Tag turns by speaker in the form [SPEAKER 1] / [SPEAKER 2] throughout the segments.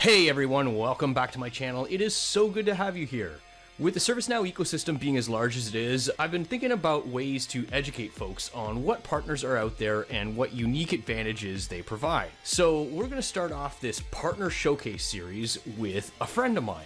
[SPEAKER 1] Hey everyone, welcome back to my channel. It is so good to have you here. With the ServiceNow ecosystem being as large as it is, I've been thinking about ways to educate folks on what partners are out there and what unique advantages they provide. So we're going to start off this partner showcase series with a friend of mine.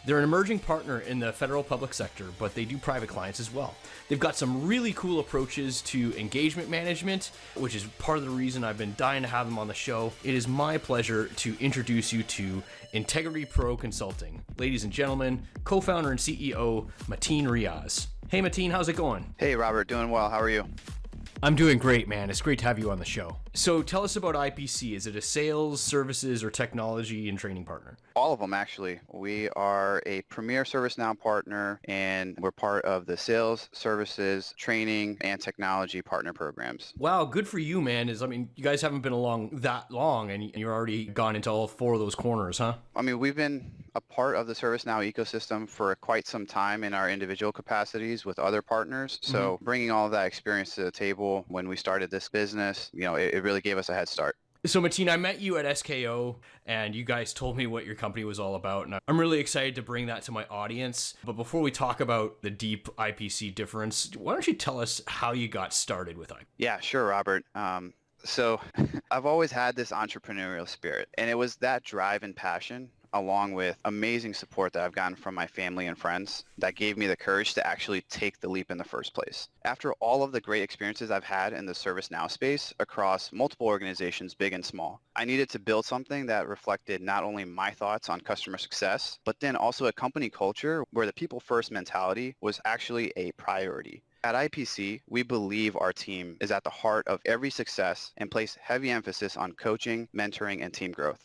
[SPEAKER 1] They're an emerging partner in the federal public sector, but they do private clients as well. They've got some really cool approaches to engagement management, which is part of the reason I've been dying to have them on the show. It is my pleasure to introduce you to Integrity Pro Consulting. Ladies and gentlemen, co-founder and CEO, Mateen Riaz. Hey Mateen, how's it going?
[SPEAKER 2] Hey Robert, doing well. How are you?
[SPEAKER 1] I'm doing great, man. It's great to have you on the show. So tell us about IPC. Is it a sales, services, or technology and training partner?
[SPEAKER 2] All of them, actually. We are a premier ServiceNow partner, and we're part of the sales, services, training, and technology partner programs.
[SPEAKER 1] Wow, good for you, man. You guys haven't been along that long, and you're already gone into all four of those corners, huh?
[SPEAKER 2] We've been a part of the ServiceNow ecosystem for quite some time in our individual capacities with other partners. So bringing all of that experience to the table when we started this business, it really gave us a head start.
[SPEAKER 1] So Mateen, I met you at SKO and you guys told me what your company was all about, and I'm really excited to bring that to my audience. But before we talk about the deep IPC difference, why don't you tell us how you got started with IPC?
[SPEAKER 2] Yeah, sure, Robert. So I've always had this entrepreneurial spirit, and it was that drive and passion along with amazing support that I've gotten from my family and friends that gave me the courage to actually take the leap in the first place. After all of the great experiences I've had in the ServiceNow space across multiple organizations, big and small, I needed to build something that reflected not only my thoughts on customer success, but then also a company culture where the people first mentality was actually a priority. At IPC, we believe our team is at the heart of every success and place heavy emphasis on coaching, mentoring, and team growth.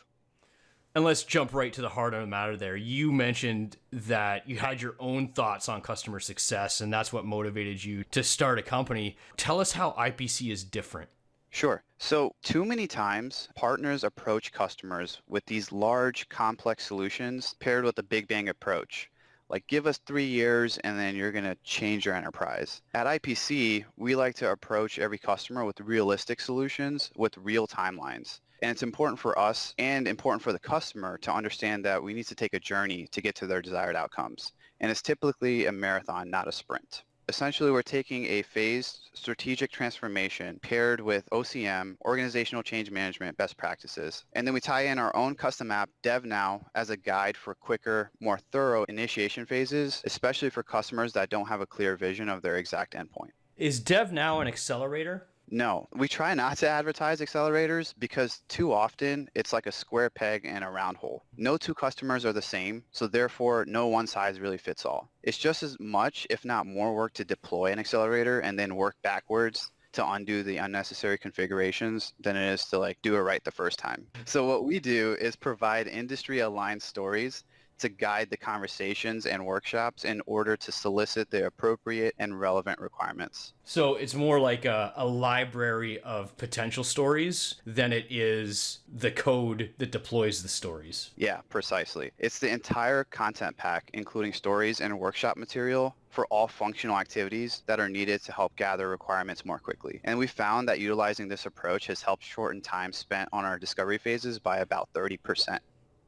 [SPEAKER 1] And let's jump right to the heart of the matter there. You mentioned that you had your own thoughts on customer success, and that's what motivated you to start a company. Tell us how IPC is different.
[SPEAKER 2] Sure. So too many times, partners approach customers with these large, complex solutions paired with a big bang approach. Like, give us 3 years and then you're going to change your enterprise. At IPC, we like to approach every customer with realistic solutions with real timelines. And it's important for us and important for the customer to understand that we need to take a journey to get to their desired outcomes. And it's typically a marathon, not a sprint. Essentially, we're taking a phased strategic transformation paired with OCM, organizational change management best practices. And then we tie in our own custom app, DevNow, as a guide for quicker, more thorough initiation phases, especially for customers that don't have a clear vision of their exact endpoint.
[SPEAKER 1] Is DevNow an accelerator?
[SPEAKER 2] No, we try not to advertise accelerators because too often it's like a square peg and a round hole. No two customers are the same, so therefore no one size really fits all. It's just as much, if not more work to deploy an accelerator and then work backwards to undo the unnecessary configurations than it is to do it right the first time. So what we do is provide industry-aligned stories to guide the conversations and workshops in order to solicit the appropriate and relevant requirements.
[SPEAKER 1] So it's more like a library of potential stories than it is the code that deploys the stories.
[SPEAKER 2] Yeah, precisely. It's the entire content pack, including stories and workshop material for all functional activities that are needed to help gather requirements more quickly. And we found that utilizing this approach has helped shorten time spent on our discovery phases by about 30%.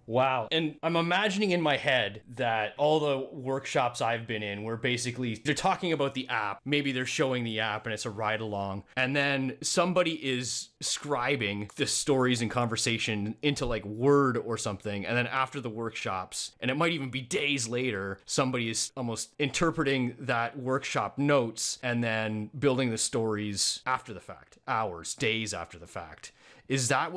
[SPEAKER 1] Wow. And I'm imagining in my head that all the workshops I've been in where basically they're talking about the app, maybe they're showing the app and it's a ride along, and then somebody is scribing the stories and conversation into Word or something, and then after the workshops, and it might even be days later, somebody is almost interpreting that workshop notes and then building the stories after the fact, hours, days after the fact. Is that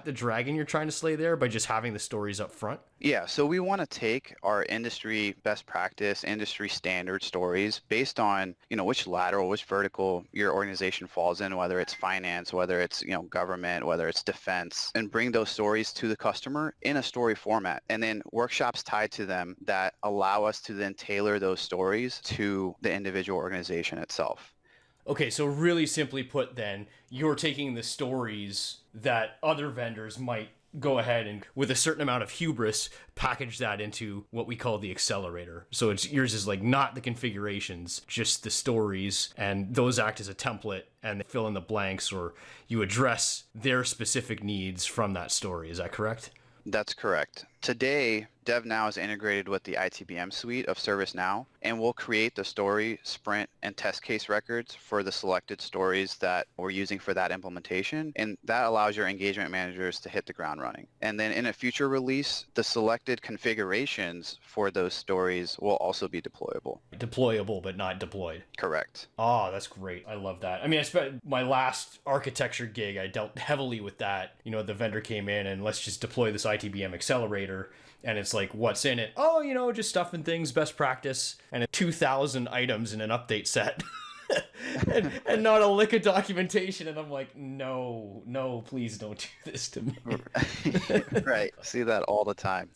[SPEAKER 1] the dragon you're trying to slay there by just having the stories up front?
[SPEAKER 2] Yeah, so we want to take our industry best practice, industry standard stories based on, which lateral, which vertical your organization falls in, whether it's finance, whether it's, government, whether it's defense, and bring those stories to the customer in a story format. And then workshops tied to them that allow us to then tailor those stories to the individual organization itself.
[SPEAKER 1] Okay, so really simply put then, you're taking the stories that other vendors might go ahead and, with a certain amount of hubris, package that into what we call the accelerator. So yours is not the configurations, just the stories, and those act as a template and they fill in the blanks, or you address their specific needs from that story. Is that correct?
[SPEAKER 2] That's correct. Today, DevNow is integrated with the ITBM suite of ServiceNow, and we'll create the story, sprint, and test case records for the selected stories that we're using for that implementation, and that allows your engagement managers to hit the ground running. And then in a future release, the selected configurations for those stories will also be deployable.
[SPEAKER 1] Deployable, but not deployed.
[SPEAKER 2] Correct.
[SPEAKER 1] Oh, that's great. I love that. I mean, I spent my last architecture gig, I dealt heavily with that. You know, the vendor came in and let's just deploy this ITBM accelerator. And it's like, what's in it? Oh, you know, just stuff and things, best practice, and 2,000 items in an update set. and not a lick of documentation. And I'm like, no, please don't do this to me.
[SPEAKER 2] Right. See that all the time.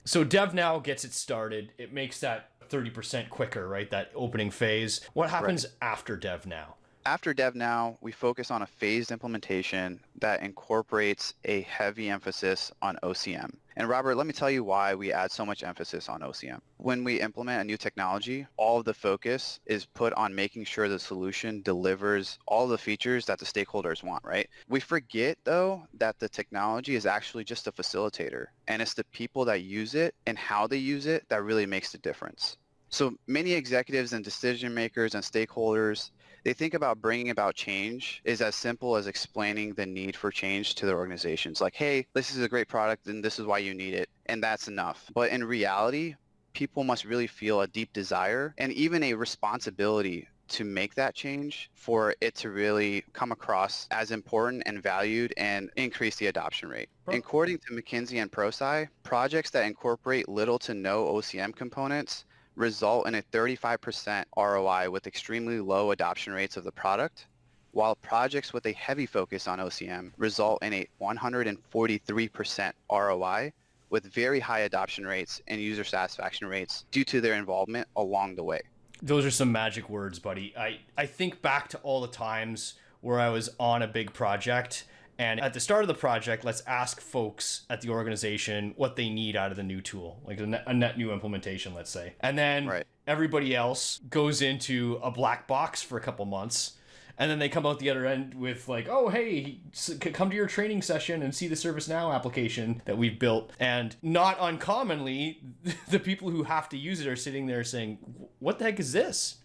[SPEAKER 1] So DevNow gets it started. It makes that 30% quicker, right? That opening phase. What happens after DevNow?
[SPEAKER 2] After DevNow, we focus on a phased implementation that incorporates a heavy emphasis on OCM. And Robert, let me tell you why we add so much emphasis on OCM. When we implement a new technology, all of the focus is put on making sure the solution delivers all the features that the stakeholders want, right? We forget, though, that the technology is actually just a facilitator, and it's the people that use it and how they use it that really makes the difference. So many executives and decision makers and stakeholders, they think about bringing about change is as simple as explaining the need for change to their organizations. Like, hey, this is a great product and this is why you need it. And that's enough. But in reality, people must really feel a deep desire and even a responsibility to make that change for it to really come across as important and valued and increase the adoption rate. According to McKinsey and Prosci, projects that incorporate little to no OCM components result in a 35% ROI with extremely low adoption rates of the product, while projects with a heavy focus on OCM result in a 143% ROI with very high adoption rates and user satisfaction rates due to their involvement along the way.
[SPEAKER 1] Those are some magic words, buddy. I think back to all the times where I was on a big project, and at the start of the project, let's ask folks at the organization what they need out of the new tool, like a net new implementation, let's say. And then everybody else goes into a black box for a couple months. And then they come out the other end with like, oh, hey, come to your training session and see the ServiceNow application that we've built. And not uncommonly, the people who have to use it are sitting there saying, what the heck is this?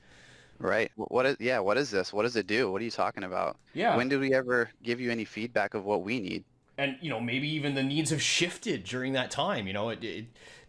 [SPEAKER 2] Right. What is this? What does it do? What are you talking about?
[SPEAKER 1] Yeah.
[SPEAKER 2] When did we ever give you any feedback of what we need?
[SPEAKER 1] And, you know, maybe even the needs have shifted during that time. You know,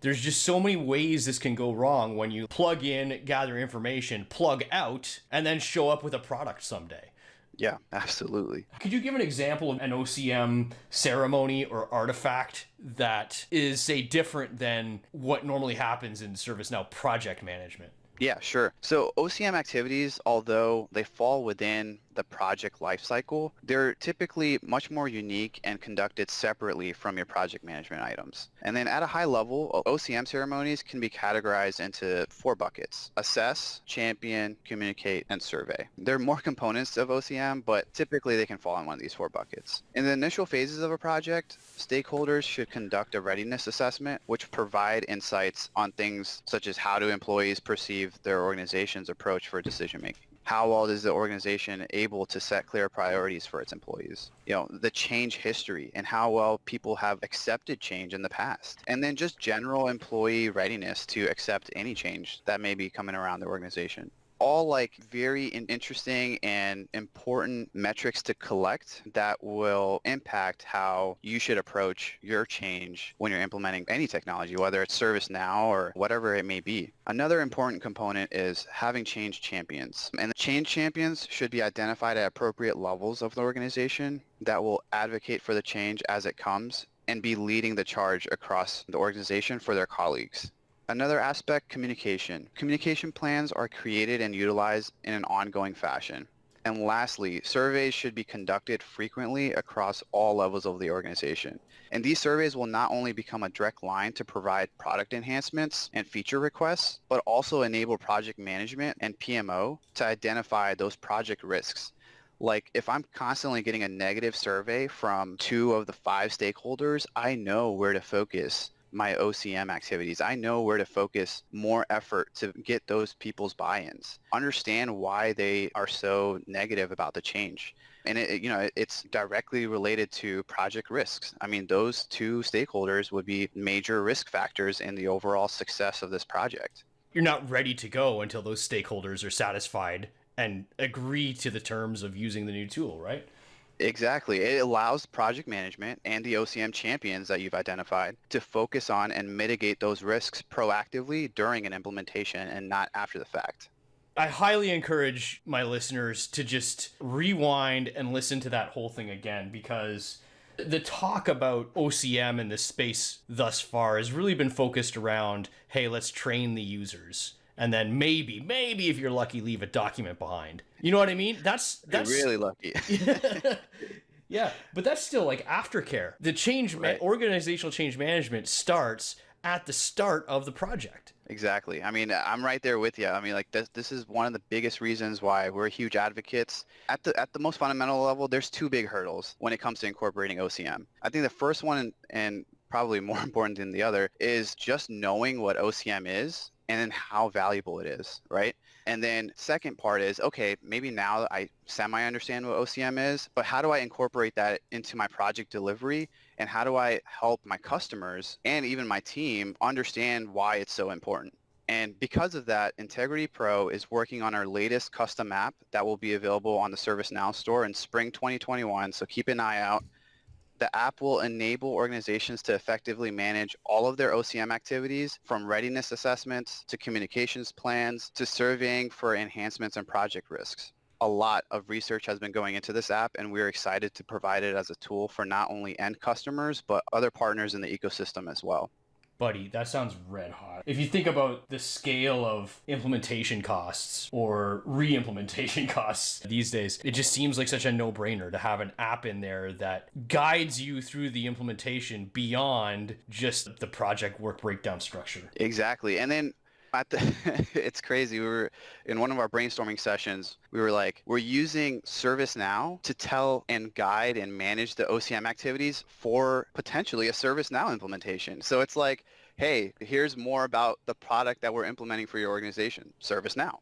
[SPEAKER 1] there's just so many ways this can go wrong when you plug in, gather information, plug out, and then show up with a product someday.
[SPEAKER 2] Yeah, absolutely.
[SPEAKER 1] Could you give an example of an OCM ceremony or artifact that is, say, different than what normally happens in ServiceNow project management?
[SPEAKER 2] Yeah, sure. So OCM activities, although they fall within the project lifecycle, they're typically much more unique and conducted separately from your project management items. And then at a high level, OCM ceremonies can be categorized into 4 buckets: assess, champion, communicate, and survey. There are more components of OCM, but typically they can fall in one of these 4 buckets. In the initial phases of a project, stakeholders should conduct a readiness assessment, which provide insights on things such as how do employees perceive their organization's approach for decision making. How well is the organization able to set clear priorities for its employees? You know, the change history and how well people have accepted change in the past. And then just general employee readiness to accept any change that may be coming around the organization. All like very interesting and important metrics to collect that will impact how you should approach your change when you're implementing any technology, whether it's ServiceNow or whatever it may be. Another important component is having change champions. And the change champions should be identified at appropriate levels of the organization that will advocate for the change as it comes and be leading the charge across the organization for their colleagues. Another aspect, communication. Communication plans are created and utilized in an ongoing fashion. And lastly, surveys should be conducted frequently across all levels of the organization. And these surveys will not only become a direct line to provide product enhancements and feature requests, but also enable project management and PMO to identify those project risks. Like if I'm constantly getting a negative survey from 2 of the 5 stakeholders, I know where to focus my OCM activities. I know where to focus more effort to get those people's buy-ins. Understand why they are so negative about the change. And it's directly related to project risks. I mean, those two stakeholders would be major risk factors in the overall success of this project.
[SPEAKER 1] You're not ready to go until those stakeholders are satisfied and agree to the terms of using the new tool, right?
[SPEAKER 2] Exactly. It allows project management and the OCM champions that you've identified to focus on and mitigate those risks proactively during an implementation and not after the fact.
[SPEAKER 1] I highly encourage my listeners to just rewind and listen to that whole thing again, because the talk about OCM in this space thus far has really been focused around, hey, let's train the users. And then maybe if you're lucky, leave a document behind. You know what I mean? That's
[SPEAKER 2] You're really lucky.
[SPEAKER 1] Yeah, but that's still like aftercare. The organizational change management starts at the start of the project.
[SPEAKER 2] Exactly. I mean, I'm right there with you. I mean, like this is one of the biggest reasons why we're huge advocates. At the most fundamental level, there's two big hurdles when it comes to incorporating OCM. I think the first one, and probably more important than the other, is just knowing what OCM is and then how valuable it is, right? And then second part is, okay, maybe now I semi-understand what OCM is, but how do I incorporate that into my project delivery? And how do I help my customers and even my team understand why it's so important? And because of that, Integrity Pro is working on our latest custom app that will be available on the ServiceNow store in spring 2021. So keep an eye out. The app will enable organizations to effectively manage all of their OCM activities, from readiness assessments to communications plans to surveying for enhancements and project risks. A lot of research has been going into this app, and we're excited to provide it as a tool for not only end customers, but other partners in the ecosystem as well.
[SPEAKER 1] Buddy, that sounds red hot. If you think about the scale of implementation costs or re-implementation costs these days, it just seems like such a no-brainer to have an app in there that guides you through the implementation beyond just the project work breakdown structure.
[SPEAKER 2] Exactly. And then it's crazy. We were in one of our brainstorming sessions. We were like, we're using ServiceNow to tell and guide and manage the OCM activities for potentially a ServiceNow implementation. So it's like, hey, here's more about the product that we're implementing for your organization, ServiceNow.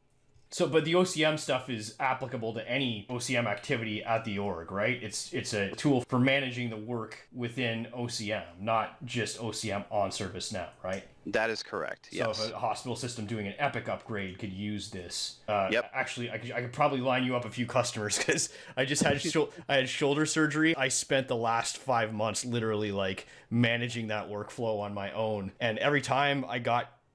[SPEAKER 1] So, but the OCM stuff is applicable to any OCM activity at the org, right? It's a tool for managing the work within OCM, not just OCM on ServiceNow, right?
[SPEAKER 2] That is correct. Yes.
[SPEAKER 1] So if a hospital system doing an Epic upgrade could use this,
[SPEAKER 2] Yep.
[SPEAKER 1] Actually, I could probably line you up a few customers, because I just had I had shoulder surgery. I spent the last 5 months literally like managing that workflow on my own, and every time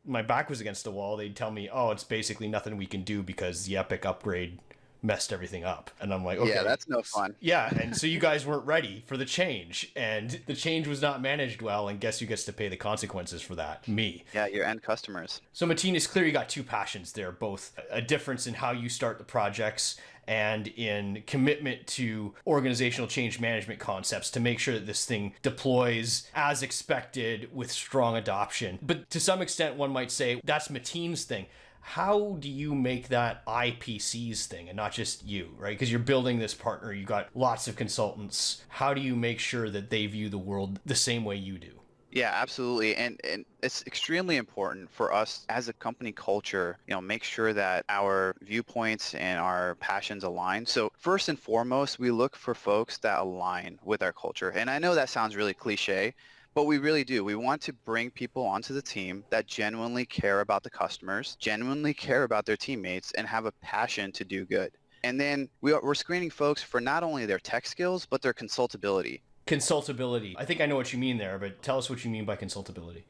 [SPEAKER 1] my back was against the wall, they'd tell me, oh, it's basically nothing we can do because the Epic upgrade messed everything up. And I'm like, okay.
[SPEAKER 2] Yeah, that's no fun.
[SPEAKER 1] Yeah, and so you guys weren't ready for the change, and the change was not managed well, and guess who gets to pay the consequences for that? Me.
[SPEAKER 2] Yeah, your end customers.
[SPEAKER 1] So Mateen, it's clear you got two passions there, both a difference in how you start the projects and in commitment to organizational change management concepts to make sure that this thing deploys as expected with strong adoption. But to some extent, one might say that's Mateen's thing. How do you make that IPC's thing and not just you, right? Because you're building this partner, you got lots of consultants. How do you make sure that they view the world the same way you do?
[SPEAKER 2] Yeah, absolutely. And it's extremely important for us as a company culture, make sure that our viewpoints and our passions align. So first and foremost, we look for folks that align with our culture. And I know that sounds really cliche, but we really do. We want to bring people onto the team that genuinely care about the customers, genuinely care about their teammates, and have a passion to do good. And then we're screening folks for not only their tech skills, but their consultability.
[SPEAKER 1] Consultability. I think I know what you mean there, but tell us what you mean by consultability.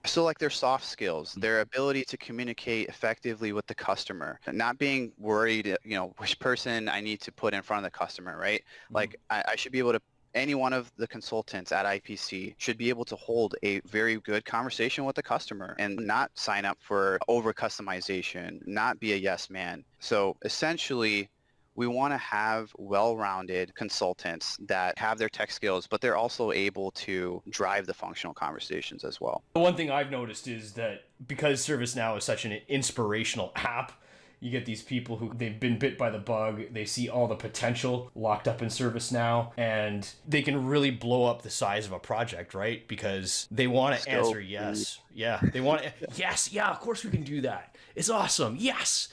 [SPEAKER 2] So like their soft skills, their ability to communicate effectively with the customer, not being worried, which person I need to put in front of the customer, right? Mm-hmm. Like I should be able to, any one of the consultants at IPC should be able to hold a very good conversation with the customer and not sign up for over customization, not be a yes man. So essentially, we want to have well-rounded consultants that have their tech skills, but they're also able to drive the functional conversations as well.
[SPEAKER 1] One thing I've noticed is that because ServiceNow is such an inspirational app, You get these people who they've been bit by the bug. They see all the potential locked up in ServiceNow, and they can really blow up the size of a project, right? Because they want to answer yes. Yeah, they want to, yes, yeah, of course we can do that. It's awesome. Yes.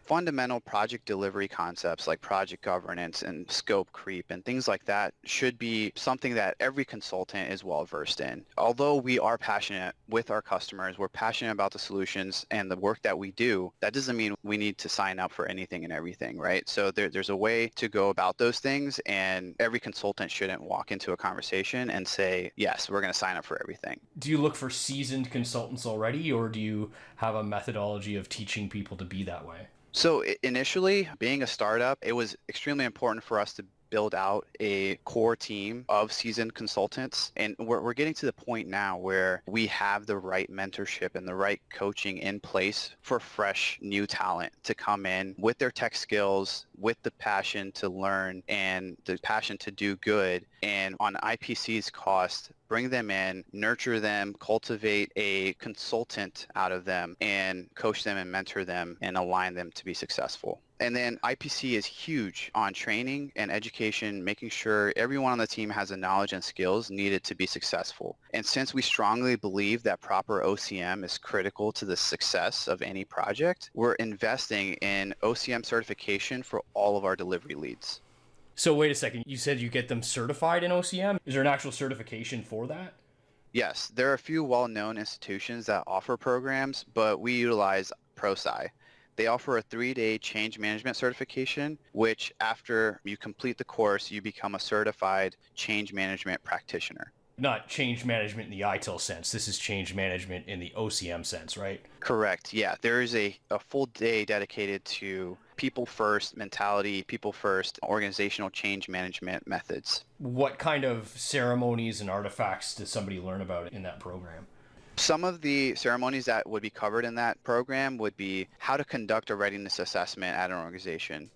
[SPEAKER 2] Fundamental project delivery concepts like project governance and scope creep and things like that should be something that every consultant is well versed in. Although we are passionate with our customers, we're passionate about the solutions and the work that we do, that doesn't mean we need to sign up for anything and everything, right? So there's a way to go about those things, and every consultant shouldn't walk into a conversation and say, yes, we're going to sign up for everything.
[SPEAKER 1] Do you look for seasoned consultants already, or do you have a methodology of teaching people to be that way?
[SPEAKER 2] So initially, being a startup, it was extremely important for us to build out a core team of seasoned consultants. And we're getting to the point now where we have the right mentorship and the right coaching in place for fresh new talent to come in with their tech skills, with the passion to learn and the passion to do good. And on IPC's cost, bring them in, nurture them, cultivate a consultant out of them, and coach them and mentor them and align them to be successful. And then IPC is huge on training and education, making sure everyone on the team has the knowledge and skills needed to be successful. And since we strongly believe that proper OCM is critical to the success of any project, we're investing in OCM certification for all of our delivery leads.
[SPEAKER 1] So wait a second, you said you get them certified in OCM? Is there an actual certification for that?
[SPEAKER 2] Yes, there are a few well-known institutions that offer programs, but we utilize Prosci. They offer a 3-day change management certification, which after you complete the course, you become a certified change management practitioner.
[SPEAKER 1] Not change management in the ITIL sense. This is change management in the OCM sense, right?
[SPEAKER 2] Correct. Yeah, there is a full day dedicated to people first mentality, people first organizational change management methods.
[SPEAKER 1] What kind of ceremonies and artifacts does somebody learn about in that program?
[SPEAKER 2] Some of the ceremonies that would be covered in that program would be how to conduct a readiness assessment at an organization,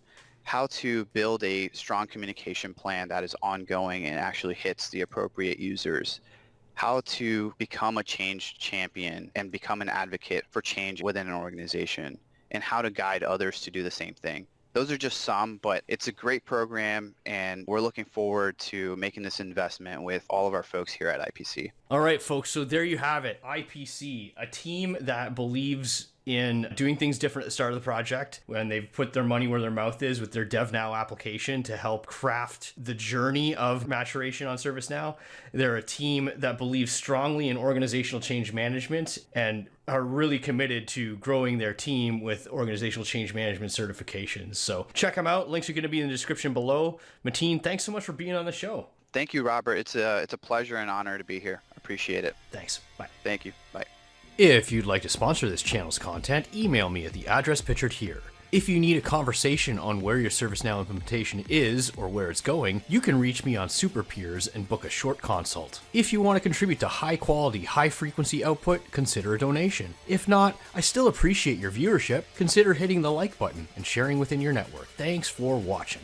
[SPEAKER 2] how to build a strong communication plan that is ongoing and actually hits the appropriate users, how to become a change champion and become an advocate for change within an organization, and how to guide others to do the same thing. Those are just some, but it's a great program, and we're looking forward to making this investment with all of our folks here at IPC.
[SPEAKER 1] All right, folks, so there you have it. IPC, a team that believes in doing things different at the start of the project when they've put their money where their mouth is with their DevNow application to help craft the journey of maturation on ServiceNow. They're a team that believes strongly in organizational change management and are really committed to growing their team with organizational change management certifications. So check them out. Links are going to be in the description below. Mateen, thanks so much for being on the show.
[SPEAKER 2] Thank you, Robert. It's a pleasure and honor to be here. I appreciate it.
[SPEAKER 1] Thanks. Bye.
[SPEAKER 2] Thank you. Bye.
[SPEAKER 1] If you'd like to sponsor this channel's content, email me at the address pictured here. If you need a conversation on where your ServiceNow implementation is or where it's going, you can reach me on Super Peers and book a short consult. If you want to contribute to high quality, high frequency output, consider a donation. If not, I still appreciate your viewership. Consider hitting the like button and sharing within your network. Thanks for watching.